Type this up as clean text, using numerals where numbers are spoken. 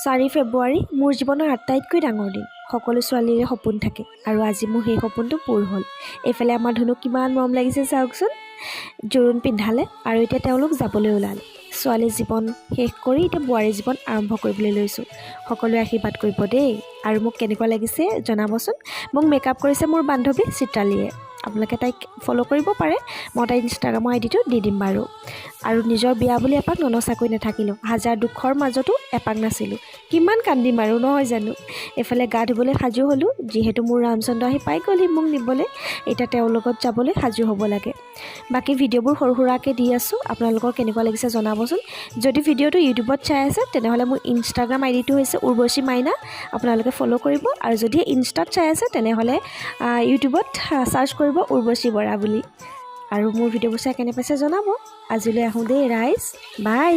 4 ফেব্ৰুৱাৰী মোৰ জীৱনৰ আটাইতকৈ ডাঙৰ দিন। সকলো ছোৱালীৰে সপোন থাকে আৰু আজি মোৰ সেই সপোনটো পূৰ হ'ল। এইফালে আমাৰ ধনুক কিমান মৰম লাগিছে চাওকচোন। জোৰোণ পিন্ধালে আৰু এতিয়া তেওঁলোক যাবলৈ ওলালে। ছোৱালীৰ জীৱন শেষ কৰি এতিয়া বোৱাৰীৰ জীৱন আৰম্ভ কৰিবলৈ লৈছোঁ। সকলোৱে আশীৰ্বাদ কৰিব দেই। আৰু মোক কেনেকুৱা লাগিছে জনাবচোন। মোক মেকআপ কৰিছে মোৰ বান্ধৱী চিত্ৰালীয়ে। আপোনালোকে তাইক ফ'ল' কৰিব পাৰে। মই তাইৰ ইনষ্টাগ্ৰামৰ আইডিটো দি দিম বাৰু। আৰু নিজৰ বিয়া বুলি এপাক ননচাকৈ নাথাকিলোঁ। হাজাৰ দুখৰ মাজতো এপাক নাছিলোঁ। কিমান কান্দিম আৰু নহয় জানো। এইফালে গা ধুবলৈ সাজু হ'লোঁ। যিহেতু মোৰ ৰামচন্দ্ৰ আহি পাই গ'লহি মোক নিবলৈ। এতিয়া তেওঁৰ লগত যাবলৈ সাজু হ'ব লাগে। বাকী ভিডিঅ'বোৰ সৰু সুৰাকৈ দি আছোঁ। আপোনালোকৰ কেনেকুৱা লাগিছে জনাবচোন। যদি ভিডিঅ'টো ইউটিউবত চাই আছে তেনেহ'লে মোৰ ইনষ্টাগ্ৰাম আইডিটো হৈছে উৰ্বশী মাইনা। আপোনালোকে ফ'ল' কৰিব। আৰু যদি ইনষ্টাত চাই আছে তেনেহ'লে ইউটিউবত চাৰ্চ কৰিব উৰ্বশী বৰা বুলি। আৰু মোৰ ভিডিঅ'বোৰ চাই কেনে পাইছে জনাব। আজিলৈ আহোঁ দেই ৰাইজ। বাই।